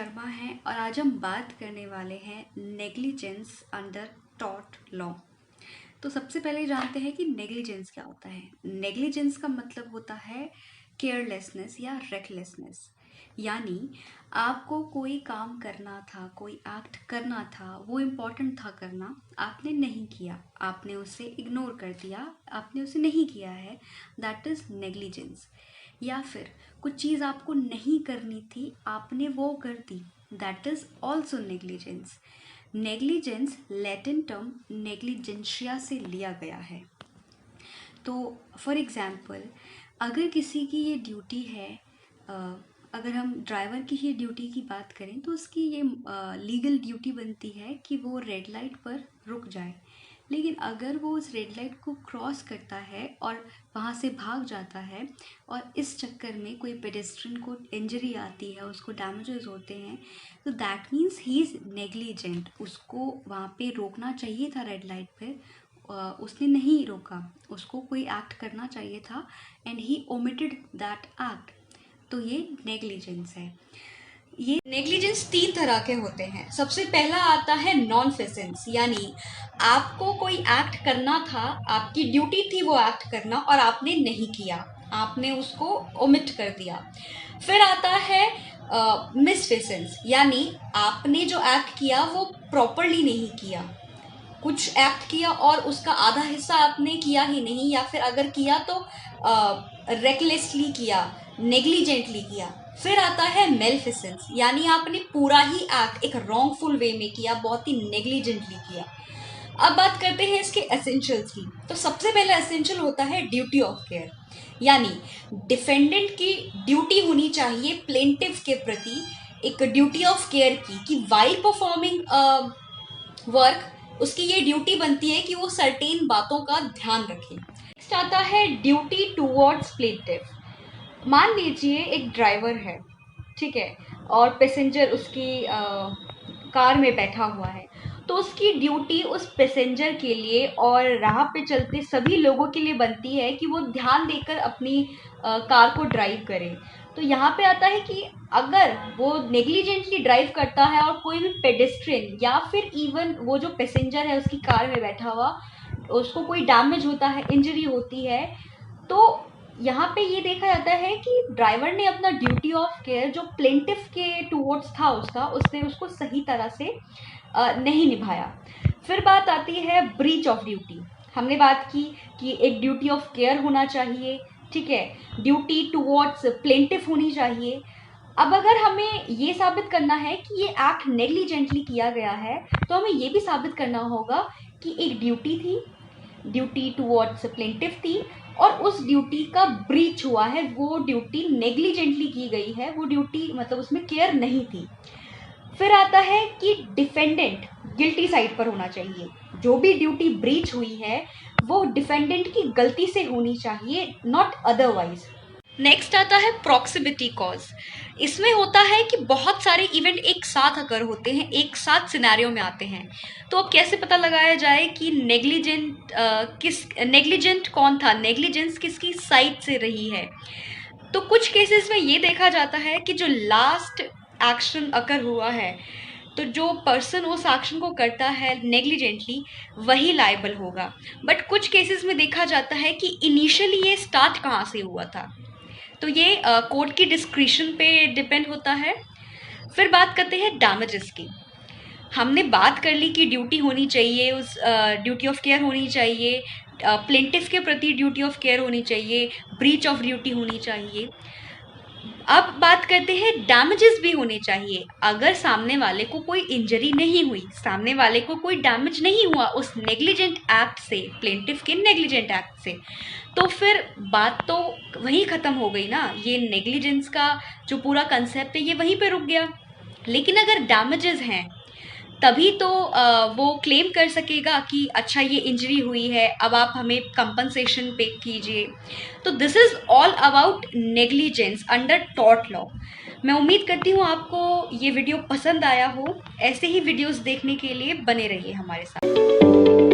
वर्मा हैं और आज हम बात करने वाले हैं नेग्लिजेंस अंडर टॉर्ट लॉ। तो सबसे पहले जानते हैं कि नेग्लिजेंस क्या होता है। नेग्लिजेंस का मतलब होता है केयरलेसनेस या रेकलेसनेस, यानी आपको कोई काम करना था, कोई एक्ट करना था, वो इम्पोर्टेंट था करना, आपने नहीं किया, आपने उसे इग्नोर कर दिया, आपने उसे नहीं किया है, दैट इज़ नेग्लिजेंस। या फिर कुछ चीज़ आपको नहीं करनी थी, आपने वो कर दी, that is also negligence. Negligence Latin term negligentia से लिया गया है। तो फॉर एग्ज़ाम्पल, अगर किसी की ये ड्यूटी है, अगर हम ड्राइवर की ही ड्यूटी की बात करें तो उसकी ये लीगल ड्यूटी बनती है कि वो रेड लाइट पर रुक जाए। लेकिन अगर वो उस रेड लाइट को क्रॉस करता है और वहाँ से भाग जाता है और इस चक्कर में कोई पेडेस्ट्रियन को इंजरी आती है, उसको डैमेजेस होते हैं, तो that means he is negligent. उसको वहाँ पे रोकना चाहिए था रेड लाइट पे, उसने नहीं रोका, उसको कोई एक्ट करना चाहिए था and he omitted that act. तो ये नेग्लिजेंस है। ये नेग्लिजेंस 3 तरह के होते हैं। सबसे पहला आता है नॉन फेसेंस, यानी आपको कोई एक्ट करना था, आपकी ड्यूटी थी वो एक्ट करना और आपने नहीं किया, आपने उसको ओमिट कर दिया। फिर आता है मिसफेसेंस, यानी आपने जो एक्ट किया वो प्रॉपरली नहीं किया, कुछ एक्ट किया और उसका आधा हिस्सा आपने किया ही नहीं, या फिर अगर किया तो रेकलेसली किया, नेग्लिजेंटली किया। फिर आता है मेलफिसेंस, यानी आपने पूरा ही एक्ट एक रॉन्गफुल वे में किया, बहुत ही नेग्लिजेंटली किया। अब बात करते हैं इसके एसेंशियल्स की। तो सबसे पहला एसेंशियल होता है ड्यूटी ऑफ केयर, यानी डिफेंडेंट की ड्यूटी होनी चाहिए प्लेंटिव के प्रति एक ड्यूटी ऑफ केयर की, कि वाइल परफॉर्मिंग वर्क उसकी ये ड्यूटी बनती है कि वो सर्टेन बातों का ध्यान रखे। नेक्स्ट आता है ड्यूटी टूवर्ड्स प्लेंटिव। मान लीजिए एक ड्राइवर है, ठीक है, और पैसेंजर उसकी कार में बैठा हुआ है, तो उसकी ड्यूटी उस पैसेंजर के लिए और राह पे चलते सभी लोगों के लिए बनती है कि वो ध्यान देकर अपनी कार को ड्राइव करे। तो यहाँ पे आता है कि अगर वो नेग्लिजेंटली ड्राइव करता है और कोई भी पेडेस्ट्रियन या फिर इवन वो जो पैसेंजर है उसकी कार में बैठा हुआ, उसको कोई डैमेज होता है, इंजरी होती है, तो यहाँ पे ये देखा जाता है कि ड्राइवर ने अपना ड्यूटी ऑफ केयर जो प्लेंटिफ के टूवर्ड्स था उसने उसको सही तरह से नहीं निभाया। फिर बात आती है ब्रीच ऑफ ड्यूटी। हमने बात की कि एक ड्यूटी ऑफ केयर होना चाहिए, ठीक है, ड्यूटी टूवर्ड्स प्लेंटिफ होनी चाहिए। अब अगर हमें ये साबित करना है कि ये एक्ट नेग्लिजेंटली किया गया है, तो हमें ये भी साबित करना होगा कि एक ड्यूटी थी, ड्यूटी टूवर्ड्स प्लेंटिफ थी, और उस ड्यूटी का ब्रीच हुआ है, वो ड्यूटी नेग्लिजेंटली की गई है, वो ड्यूटी मतलब उसमें केयर नहीं थी। फिर आता है कि डिफेंडेंट गिल्टी साइड पर होना चाहिए, जो भी ड्यूटी ब्रीच हुई है वो डिफेंडेंट की गलती से होनी चाहिए, नॉट अदरवाइज। नेक्स्ट आता है प्रॉक्सिमिटी कॉज। इसमें होता है कि बहुत सारे इवेंट एक साथ अकर होते हैं, एक साथ सिनेरियो में आते हैं, तो अब कैसे पता लगाया जाए कि नेग्लिजेंट कौन था, नेग्लिजेंस किसकी साइड से रही है। तो कुछ केसेस में ये देखा जाता है कि जो लास्ट एक्शन अकर हुआ है, तो जो पर्सन उस एक्शन को करता है नेग्लिजेंटली वही लायबल होगा। बट कुछ केसेस में देखा जाता है कि इनिशियली ये स्टार्ट कहाँ से हुआ था, तो ये कोर्ट की डिस्क्रिशन पे डिपेंड होता है। फिर बात करते हैं डैमेजेस की। हमने बात कर ली कि ड्यूटी होनी चाहिए, उस ड्यूटी ऑफ केयर होनी चाहिए, प्लेंटिफ के प्रति ड्यूटी ऑफ केयर होनी चाहिए, ब्रीच ऑफ ड्यूटी होनी चाहिए। अब बात करते हैं डैमेजेस भी होने चाहिए। अगर सामने वाले को कोई इंजरी नहीं हुई, सामने वाले को कोई डैमेज नहीं हुआ उस नेग्लिजेंट एक्ट से, प्लेंटिफ के नेग्लिजेंट एक्ट से, तो फिर बात तो वहीं ख़त्म हो गई ना, ये नेग्लिजेंस का जो पूरा कंसेप्ट है ये वहीं पे रुक गया। लेकिन अगर डैमेजेस हैं तभी तो वो क्लेम कर सकेगा कि अच्छा ये इंजरी हुई है, अब आप हमें कंपनसेशन पे कीजिए। तो this is all about negligence under tort law. मैं उम्मीद करती हूँ आपको ये वीडियो पसंद आया हो। ऐसे ही वीडियोस देखने के लिए बने रहिए हमारे साथ।